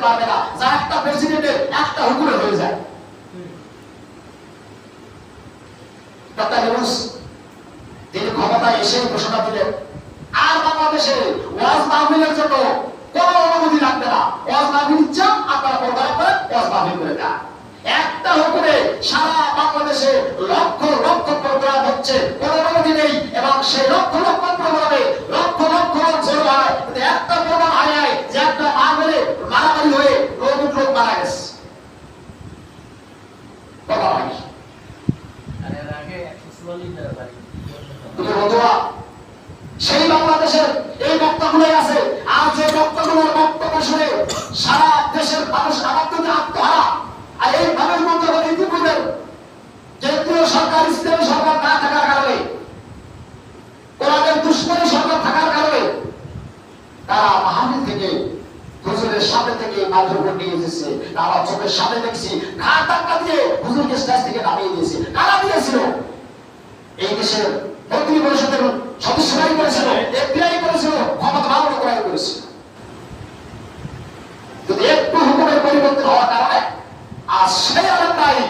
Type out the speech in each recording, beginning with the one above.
পারবে না, যা একটা প্রেসিডেন্টের একটা হুকুমে হয়ে যায়। ডক্টর ইউনূস তিনি ক্ষমতায় এসে ঘোষণা দিলেন আর বাংলাদেশে ওয়াজ মাহফিলের জন্য কোনো অনুমতি লাগবে না। ওয়াজ মাহফিল ইচ্ছা আপনারা প্রোগ্রাম করে ওয়াজ মাহফিল করে দেন। একটা হুকুমে সারা বাংলাদেশে লক্ষ লক্ষ প্রোগ্রাম হচ্ছে, কোনো অনুমতি নেই, এবং সেই লক্ষ লক্ষ প্রোগ্রামে লক্ষ লক্ষ লোক জড়ো হয়। কিন্তু একটা প্রোগ্রাম হয় নাই যে একটা মাহফিলে মারামারি হয়ে লোক মারা গেছে। কথা হয় সেই বাংলাদেশের এই বক্তাগুলোই আছে। আর যে বক্তাগুলোর বক্তব্য শুনে সারা দেশের মানুষ আত্মহারা। আর এই ভাবের মধ্যে ইতিপূর্বে কেন্দ্রীয় সরকার ইসলামী সরকার না থাকার কারণে, কোরআনের দুশ্মনী সরকার থাকার কারণে তারা মাহফিল থেকে হুজুরের সামনে থেকে মাইক্রোফোন নিয়ে এসেছে। তারা চোখের সামনে দেখছি ঘাট ধাক্কা দিয়ে হুজুরকে স্টেজ থেকে নামিয়ে দিয়েছে। কারা দিয়েছিল? এই দেশের মন্ত্রী পরিষদের সদস্যরাই করেছিল, এফবিআই করেছিল, ক্ষমতা ভালো করাই করেছিল। যদি একটু হুকুমের পরিবর্তন হওয়ার কারণে আর সেই এলাকায়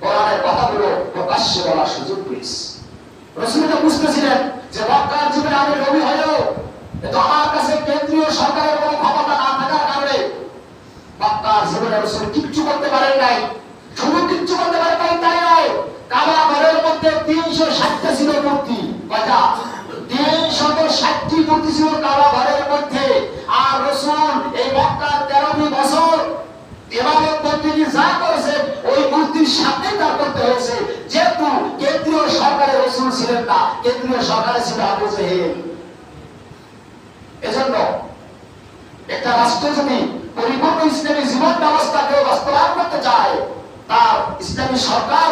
কোরআনের কথাগুলো প্রকাশ্যে বলার সুযোগ পেয়েছে। রাসূল তো বুঝতেছিলেন যে মক্কার জীবনে আমি নবী হলেও কিন্তু আমার কাছে কেন্দ্রীয় সরকারের কোনো ক্ষমতা না থাকার কারণে মক্কার জীবনে রাসূল কিচ্ছু করতে পারেন নাই। শুধু কিচ্ছু করতে পারেন নাই তাই নয়, কাবা ঘরের মধ্যে 360টা ছিল মূর্তি। কয়টা? 360টি মূর্তি ছিল কাবা ঘরের মধ্যে। আর রাসূল এই মক্কার 13টি বছর ইবাদত বন্দেগী যা করেছেন ওই মূর্তির সামনে তার করতে হয়েছে, যেহেতু কেন্দ্রীয় সরকারের রাসূল ছিলেন না, কেন্দ্রীয় সরকারে ছিল আবু জেহেল। এজন্য একটা রাষ্ট্র যদি পরিপূর্ণ ইসলামী জীবন ব্যবস্থাকে বাস্তবায়ন করতে চায়, তার ইসলামী সরকার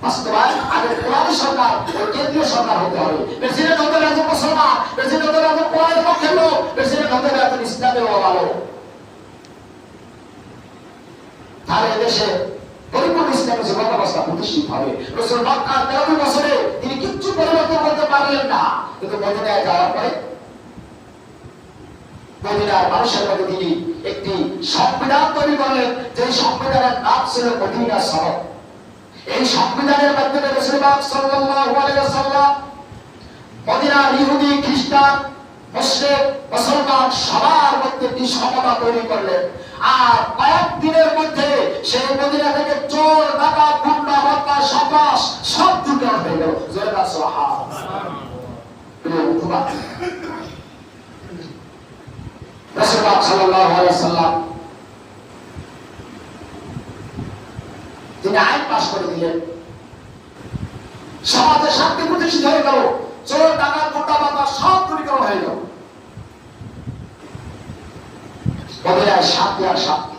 বাস্তবায়ন আগে কোরআনী সরকার ও কেন্দ্রীয় সরকার হতে হবে। প্রেসিডেন্ট হতে হবে মুসলমান, প্রেসিডেন্ট হতে হবে কোরআনের পক্ষের লোক, প্রেসিডেন্ট হতে হবে ইসলামের ভালো। তাহলে দেশে পরিপূর্ণ ইসলামী জীবন ব্যবস্থা প্রতিষ্ঠিত হবে। রাসূল মক্কার 13 বছরে তিনি কিচ্ছু পরিবর্তন করতে পারলেন না, কিন্তু মদিনায় যাওয়ার পরে মদিনার মানুষের মধ্যে তিনি একটি সংবিধান তৈরি করলেন, যে সংবিধানের নাম ছিল মদিনা সনদ। এই সংবিধানের মাধ্যমে রাসূল পাক সাল্লাল্লাহু আলাইহি ওয়াসাল্লাম মদিনার ইহুদি, খ্রিস্টান, মুশরিক, মুসলমান সবার মধ্যে একটি সমতা তৈরি করলেন। আর কয়েকদিনের মধ্যে সেই মদিনা থেকে চোর, ডাকাত, গুন্ডা, হত্যা, সন্ত্রাস সব দূর হয়ে গেল। জোরে বলো সুবহানাল্লাহ। রাসূল পাক সাল্লাল্লাহু আলাইহি ওয়াসাল্লাম তিনি আইন পাশ করে দিলেন, সমাজে শান্তি প্রতিষ্ঠিত হয়ে গেল, চোর, ডাকাত, গুন্ডা, হত্যা সব দূরীকরণ হয়ে গেল। মদিনায় শান্তি আর শান্তি।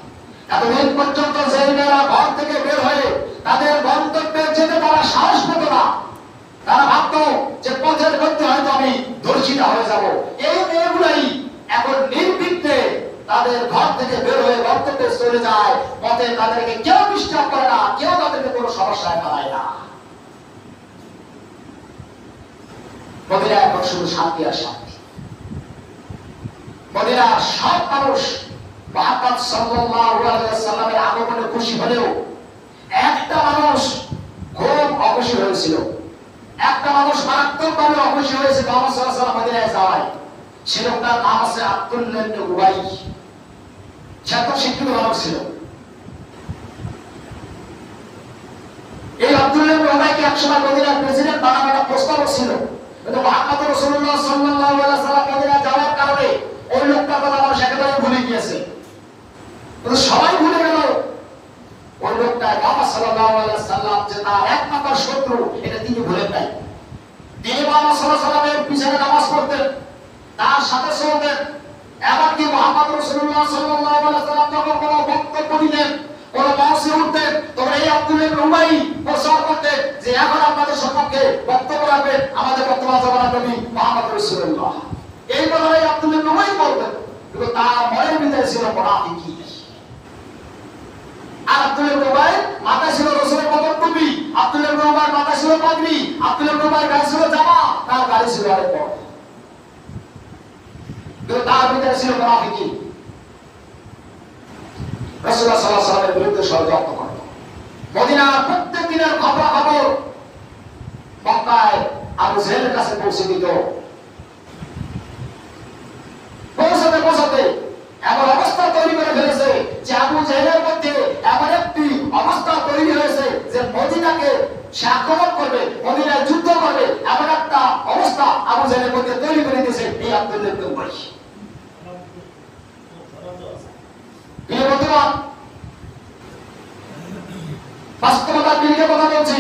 এতদিন পর্যন্ত যে মেয়েরা ঘর থেকে বের হয়ে তাদের গন্তব্যে যেতে তারা সাহস পেত না, তারা ভাবত যে পথের মধ্যে হয়তো আমি ধর্ষিতা হয়ে যাব। এই মেয়েগুলাই এখন নির্বিঘ্নে তাদের ঘর থেকে বের হয়ে গন্তব্যে চলে যায়। পথে তাদেরকে কেউ ডিস্টার্ব করে না, কেউ তাদেরকে কোনো সমস্যায় ফেলায় না। মদিনায় এখন শুধু শান্তি আর শান্তি। মদিনার সব মানুষ মুহাম্মদ সাল্লাল্লাহু আলাইহি ওয়াসাল্লামের আগমনে খুশি হলেও একটা মানুষ খুব অখুশি হয়েছিল। একটা মানুষ মারাত্মকভাবে অখুশি হয়েছে মুহাম্মদ সাল্লাল্লাহু আলাইহি ওয়াসাল্লাম মদিনায় যাওয়ায়। সে লোকটার নাম আছে আব্দুল্লাহ ইবনে উবাই। সে তো শিক্ষিত মানুষ ছিল। এই আব্দুল্লাহ ইবনে উবাইকে একসময় মদিনার প্রেসিডেন্ট বানানোর একটা প্রস্তাব ছিল, কিন্তু মুহাম্মদ রাসূলুল্লাহ সাল্লাল্লাহু আলাইহি ওয়াসাল্লাম মদিনায় যাওয়ার কারণে ওই লোকটার কথা মানুষ একেবারে ভুলে গিয়েছে। সবাই ভুলে গেল ওই লোকটা মুহাম্মদ সাল্লাল্লাহু আলাইহি ওয়াসাল্লাম যে তার একমাত্র শত্রু, এটা তিনি ভুলেন নাই। তিনি মুহাম্মদ সাল্লাল্লাহু আলাইহি ওয়াসাল্লামের পিছনে নামাজ পড়তেন, তার সাথে চলতেন। এমনকি মুহাম্মদ রাসূলুল্লাহ সাল্লাল্লাহু আলাইহি ওয়াসাল্লাম যখন কোনো বক্তব্য দিতেন, কোনো মঞ্চে উঠতেন, তখন এই আব্দুল্লাহ ইবনে উবাই প্রচার করতেন যে এখন আপনাদের সম্পর্কে বক্তব্য রাখবেন আমাদের বর্তমান জামানার নবী মুহাম্মদ রাসূলুল্লাহ। এই কথাই আব্দুল্লাহ ইবনে উবাই বলতেন, কিন্তু তার মনের ভিতরে ছিল মুনাফিকি। আর আব্দুল্লাহ ইবনে উবাই মাথায় ছিল রাসূলের মতো টুপি, আব্দুল্লাহ ইবনে উবাই মাথায় ছিল পাগড়ি, আব্দুল্লাহ ইবনে উবাই গায়ে ছিল জামা, তার গায়ে ছিল আরেক বড়, কিন্তু তার ভিতরে ছিল মুনাফিকি। রাসূলুল্লাহ সাল্লাল্লাহু আলাইহি ওয়াসাল্লামের বিরুদ্ধে ষড়যন্ত্র করত। মদিনার প্রত্যেক দিনের খবরাখবর মক্কায় আবু জেহেলের কাছে পৌঁছে দিত। পৌঁছাতে এমন অবস্থা তৈরি করে ফেলেছে যে আবু জেহেলের মধ্যে এমন একটি অবস্থা তৈরি হয়েছে যে মদিনাকে সে আক্রমণ করবে, মদিনায় যুদ্ধ করবে, এমন একটা অবস্থা আবু জেহেলের মধ্যে তৈরি করে দিয়েছে এই আব্দুল্লাহ ইবনে উবাই। এই বর্তমান বাস্তবতার দিকে কথা বলছি।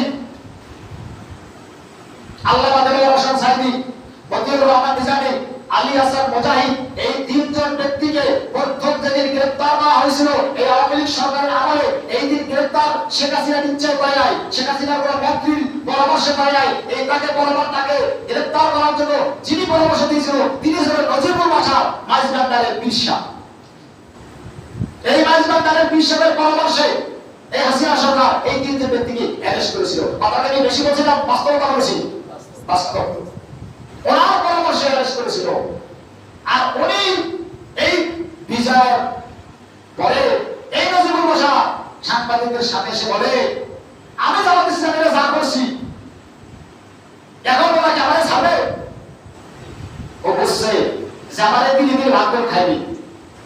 আল্লামা দেলোয়ার হোসেন সাইদি, মতিউর রহমান নিজামী, আলী হাসান মুজাহিদ, এই তিনজন ব্যক্তিকে প্রথম যেদিন গ্রেফতার করা হয়েছিল এই আওয়ামী লীগ সরকারের আমলে, এই দিন গ্রেফতার শেখ হাসিনা নিশ্চয় করে নাই, শেখ হাসিনার কোনো মন্ত্রীর পরামর্শে করে নাই। এই তাকে গ্রেফতার করার জন্য যিনি পরামর্শ দিয়েছিল তিনি ছিলেন নজিবুল বাশার মাইজবান্ডারের পিসা। এই মাইজবান্ডারের পিসার পরামর্শে এই হাসিনা সরকার এই তিনজন ব্যক্তিকে অ্যারেস্ট করেছিল। কথাটা কি বেশি বলছিলাম, বাস্তবতা বলেছি? বাস্তব। ওনার পরামর্শে অ্যারেস্ট করেছিল। আর উনি এই বিজয় পরে এই নজিবুল বাশার সাংবাদিকদের সাথে এসে বলে, আমি জামাত ইসলামীরা যা করছি এখন ওরা কি আমাদের ছাড়বে? ও বুঝছে যে আমাদের দিনে ভাগ করে খাইবি,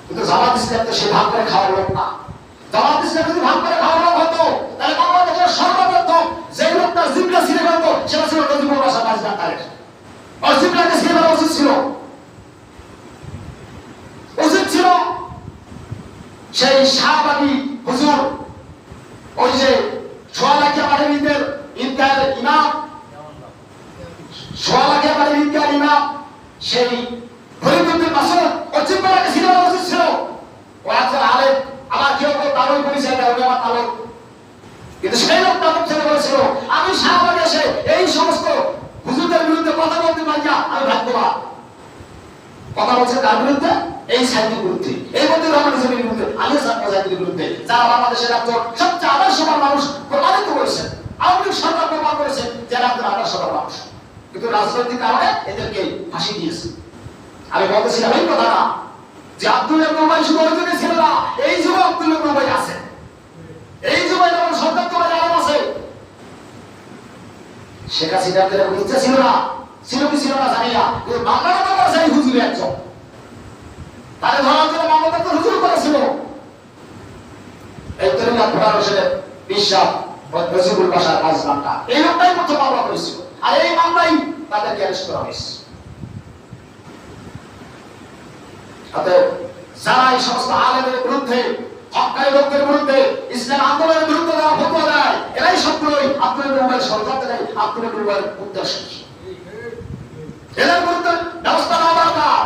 কিন্তু জামাত ইসলাম তো সে ভাগ করে খাওয়ার লোক না। জামাত ইসলাম যদি ভাগ করে খাওয়ার লোক হতো তাহলে বাংলাদেশের সর্বপ্রথম যে লোকটা জিবলা ছিঁড়ে ফেলতো সেটা ছিল নজিবুল বাশার মাইজবান্ডারের। আর জিবলাকে ছিঁড়ে ফেলা উচিত ছিল সেই শাহবাগী হুজুর, ওই যে সোয়ালাকি আমাদের ঈদগাহের ইমাম, সোয়ালাকি আমাদের ঈদগাহের ইমাম, সেই ফরিদুদ্দিন মাসুদ, ও জিবলাকে ছিঁড়ে ফেলা উচিত ছিল। ও একজন আলেম, আমার কেউ কেউ তালুই পরিচয় দেয়, আমার তালুক, কিন্তু সেই লোকটা মুখ ছেড়ে বলেছিল আমি শাহবাগে এসে এই সমস্ত হুজুরদের বিরুদ্ধে কথা বলতে পারি না, আমি ভাগ্যবান। কথা বলছে তার বিরুদ্ধে, এই সাইদের বিরুদ্ধে, এই মধ্যে রহমানের বিরুদ্ধে, আলী হাসান মুজাহিদের বিরুদ্ধে, যারা বাংলাদেশের একজন সবচেয়ে আদর্শবান মানুষ প্রমাণিত করেছেন। আওয়ামী লীগ সরকার প্রমাণ করেছে যারা একজন আদর্শবান মানুষ, কিন্তু রাজনৈতিক কারণে এদেরকে ফাঁসি দিয়েছে। আমি বলতেছিলাম এই কথাটা যে আব্দুল্লাহ ইবনে উবাই শুধু ওই যুগে ছিল না, এই যুগে আব্দুল্লাহ ইবনে উবাই আছে, এই যুগে যেমন সরকার তোমার আলম আছে। শেখ হাসিনার এরকম ইচ্ছা ছিল না, ছিল কি ছিল না জানি না, কিন্তু বাংলার কথা আছে এই হুজুরে একজন, তাহলে ধরার জন্য মামলাটা তো হুজুর করেছিল। এই তরিকা ফোরার হোসেনের বিশ্বাস নজিবুল বাশার মাইজবান্ডা, এই লোকটাই প্রথম মামলা করেছিল, আর এই মামলাই তাদেরকে অ্যারেস্ট করা হয়েছে। যারা এই সমস্ত আলেমের বিরুদ্ধে, হক্কানি লোকদের বিরুদ্ধে, ইসলাম আন্দোলনের বিরুদ্ধে যারা ফতোয়া দেয়, এরাই সবগুলোই আব্দুল ইবনে উবাইর ষড়যন্ত্র দেয়। আব্দুল ইবনে উবাইর উদ্দেশ্য কি? এদের বিরুদ্ধে ব্যবস্থা নেওয়া দরকার,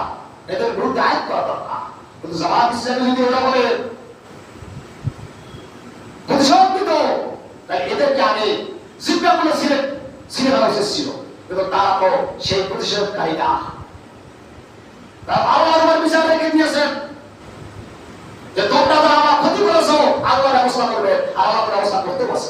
এদের বিরুদ্ধে আইন করা দরকার। কিন্তু জামাত ইসলামী যদি ওরা বলে প্রতিশোধ নিত, তাই এদেরকে আগে জিব্বাগুলো ছিঁড়ে ফেলা উচিত ছিল, কিন্তু তারা তো সেই প্রতিশোধকারী না। তারা আল্লাহর বিচার রেখে দিয়েছেন যে তোমরা যারা আমার ক্ষতি করেছো আল্লাহ ব্যবস্থা করবে, আর আল্লাহ ব্যবস্থা করতে পারছে।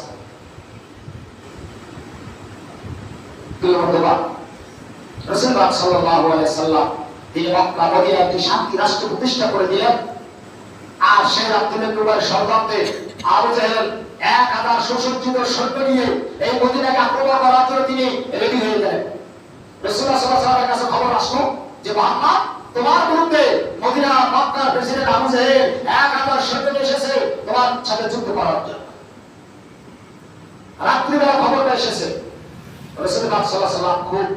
রাসূলুল্লাহ সাল্লাল্লাহু আলাইহি সাল্লাম তিনি মক্কা মদিনায় একটি শান্তি রাষ্ট্র প্রতিষ্ঠা করে দিলেন। আর সেই আব্দুল্লাহ ইবনে উবাইর ষড়যন্ত্রে আবু জেহেল 1000 সুসজ্জিত সৈন্য নিয়ে এই মদিনাকে আক্রমণ করার জন্য তিনি রেডি হয়ে গেলেন। রাসূলুল্লাহ সাল্লাল্লাহু আলাইহি ওয়াসাল্লামের কাছে খবর আসলো যে মুহাম্মদ, তোমার বিরুদ্ধে মদিনা মক্কার প্রেসিডেন্ট আবু জেহেল 1000 সৈন্য নিয়ে এসেছে তোমার সাথে যুদ্ধ করার জন্য। রাত্রিবেলা খবরটা এসেছে। রাসূলুল্লাহ সাল্লাল্লাহু আলাইহি ওয়াসাল্লাম খুব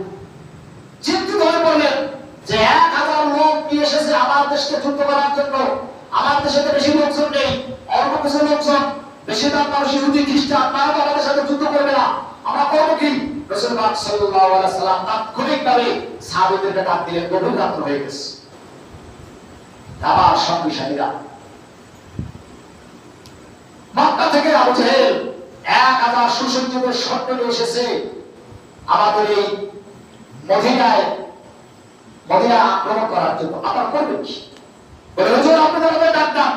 চিন্তিত হয়ে পড়লেন যে 1000 লোক নিয়ে এসেছে আমার দেশকে যুদ্ধ করার জন্য। আমার দেশে তো বেশি লোকজন নেই, অল্প কিছু লোকজন, বেশিরভাগ মানুষ ইহুদি খ্রিস্টান, তারা তো আমাদের সাথে যুদ্ধ করবে না, আমরা করবো কি? রাসূলুল্লাহ সাল্লাল্লাহু আলাইহি ওয়াসাল্লাম তাৎক্ষণিকভাবে সাহাবীদেরকে ডাক দিলেন। গভীর রাত্র হয়ে গেছে, আবার সঙ্গী সাথীরা মক্কা থেকে আবু জেহেল 1000 সুসজ্জিত সৈন্য নিয়ে এসেছে আমাদের এই মদিনা আক্রমণ করার জন্য। আপনারা করবেন কি? বলে হুজুর আপনাদের ডাক দাও।